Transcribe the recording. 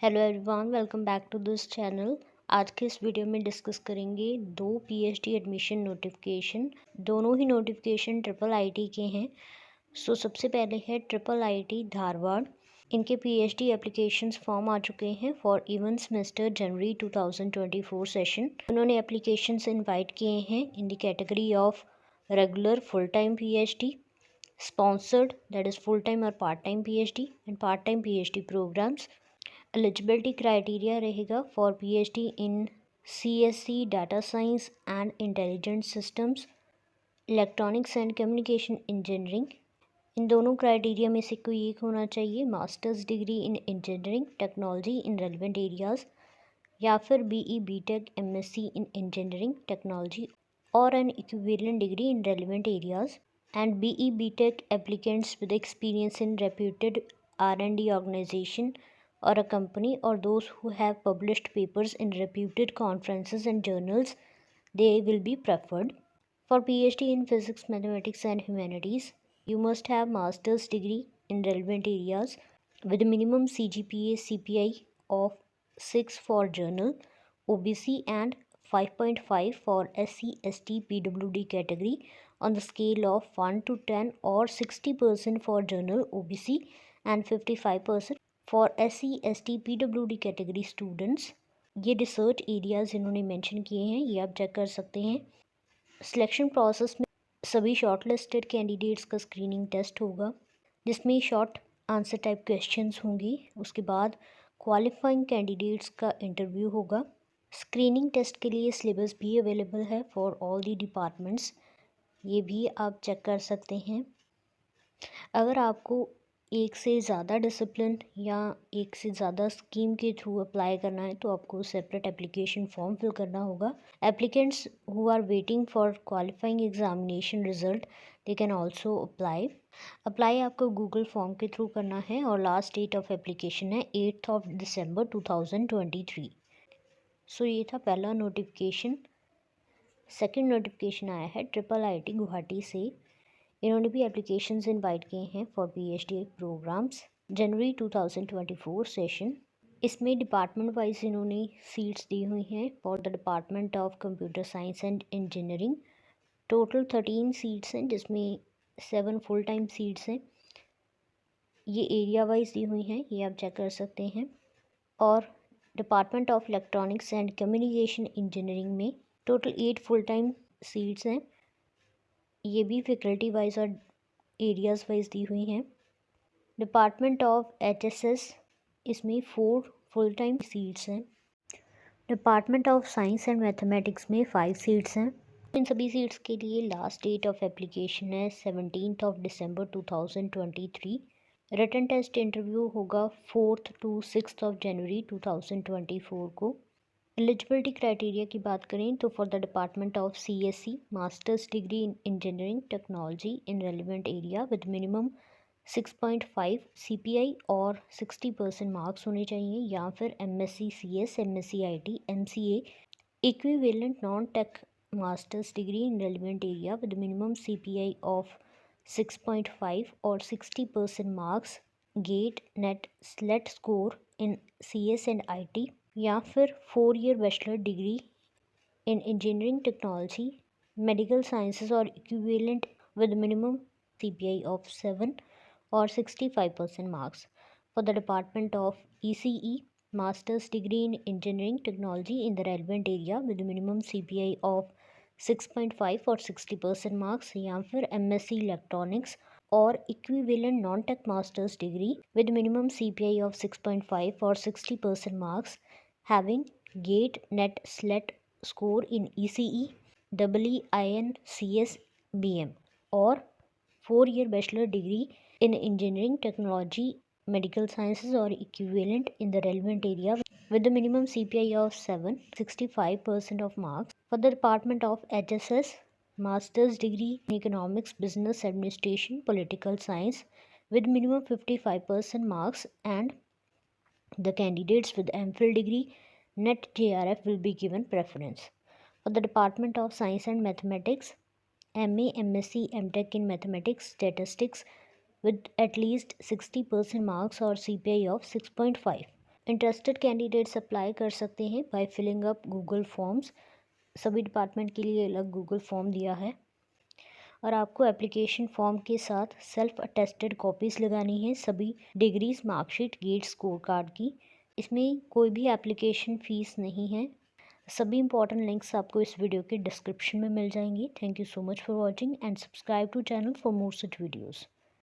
Hello everyone, welcome back to this channel. आज के इस वीडियो में डिस्कस करेंगे दो पीएचडी एडमिशन नोटिफिकेशन। दोनों ही नोटिफिकेशन ट्रिपल आईटी के हैं। सबसे पहले है ट्रिपल आईटी धारवाड़। इनके पीएचडी एप्लीकेशंस फॉर्म आ चुके हैं फॉर इवन सेमेस्टर जनवरी 2024 सेशन। उन्होंने एप्लीकेशंस इनवाइट किए हैं in the category of regular full time PhD, sponsored that is full time और part time PhD and part time PhD programs. Eligibility criteria रहेगा for PhD in CSC, data science and intelligent systems, electronics and communication engineering. इन दोनों criteria में से कोई एक होना चाहिए। Masters degree in engineering technology in relevant areas, या फिर BE BTech MSc in engineering technology और an equivalent degree in relevant areas. And BE BTech applicants with experience in reputed R&D organization or a company, or those who have published papers in reputed conferences and journals, they will be preferred. For PhD in physics, mathematics and humanities, you must have master's degree in relevant areas with a minimum CGPA CPI of 6 for journal OBC and 5.5 for SC ST PWD category on the scale of 1 to 10, or 60% for journal OBC and 55% for SC ST PWD category students. ये research areas इन्होंने mention किए हैं, ये आप check कर सकते हैं। Selection process में सभी शॉर्ट लिस्टेड कैंडिडेट्स का स्क्रीनिंग टेस्ट होगा, जिसमें शॉर्ट आंसर टाइप क्वेश्चंस होंगी। उसके बाद क्वालिफाइंग कैंडिडेट्स का इंटरव्यू होगा। स्क्रीनिंग टेस्ट के लिए सिलेबस भी अवेलेबल है फॉर ऑल दी डिपार्टमेंट्स, ये भी आप चेक कर सकते हैं। अगर आपको एक से ज़्यादा डिसिप्लिन या एक से ज़्यादा स्कीम के थ्रू अप्लाई करना है तो आपको सेपरेट एप्लीकेशन फॉर्म फिल करना होगा। Applicants who are waiting for qualifying examination result, they can also apply आपको गूगल फॉर्म के थ्रू करना है और लास्ट डेट ऑफ एप्लीकेशन है 8 दिसंबर 2023। ये था पहला नोटिफिकेशन। सेकेंड नोटिफिकेशन आया है ट्रिपल आईटी गुवाहाटी से। इन्होंने भी एप्लीकेशंस इनवाइट किए हैं for PhD programmes January 2024 session. इसमें डिपार्टमेंट वाइज इन्होंने सीट्स दी हुई हैं for the department of computer science and engineering. Total 13 seats हैं, जिसमें 7 फुल टाइम सीट्स हैं। ये एरिया वाइज दी हुई हैं, ये आप चेक कर सकते हैं। और department of electronics and communication engineering में टोटल 8 फुल टाइम सीट्स हैं, ये भी फैकल्टी वाइज और एरियाज़ वाइज दी हुई हैं। डिपार्टमेंट ऑफ HSS, इसमें 4 फुल टाइम सीट्स हैं। Department of science and mathematics में 5 सीट्स हैं। इन सभी सीट्स के लिए लास्ट डेट ऑफ एप्लीकेशन है 17 दिसंबर 2023। रिटन टेस्ट इंटरव्यू होगा 4 to 6 जनवरी 2024 को। एलिजिबिलिटी क्राइटेरिया की बात करें तो for the department of CSC, masters degree in engineering technology in relevant area with minimum 6.5 CPI और 60% मार्क्स होने चाहिए, या फिर MSc CS, MSc IT, MCA equivalent non tech masters degree in relevant area with minimum CPI of 6.5 और 60% marks, GATE NET SLET score in CS and IT, या फिर 4 year bachelor degree in engineering technology, medical sciences और equivalent with minimum CPI of 7 और 65% marks. For the department of ECE, masters degree in engineering technology in the relevant area with minimum CPI of 6.5 और 60% marks, या फिर MSc electronics और equivalent non tech masters degree with minimum CPI of 6.5 और 60% marks, having gate net slet score in ECE, EEINCS BM, और 4 year bachelor degree in engineering technology, medical sciences और equivalent in the relevant area with the minimum CPI of 7, 65% of marks. For the Department of HSS, Master's degree in Economics, Business Administration, Political Science with minimum 55% marks, and the candidates with MPhil degree net JRF will be given preference. For the Department of Science and Mathematics, MA, MSc, MTech in Mathematics, Statistics with at least 60% marks or CPI of 6.5. Interested candidates apply कर सकते हैं by filling up Google forms. सभी department के लिए अलग Google form दिया है और आपको एप्लीकेशन फॉर्म के साथ सेल्फ अटेस्टेड कॉपीज़ लगानी है सभी degrees, marksheet, GATE, score card की। इसमें कोई भी एप्लीकेशन फ़ीस नहीं है। सभी इंपॉर्टेंट लिंक्स आपको इस वीडियो के डिस्क्रिप्शन में मिल जाएंगे। Thank you so much for watching and subscribe to channel for more such videos.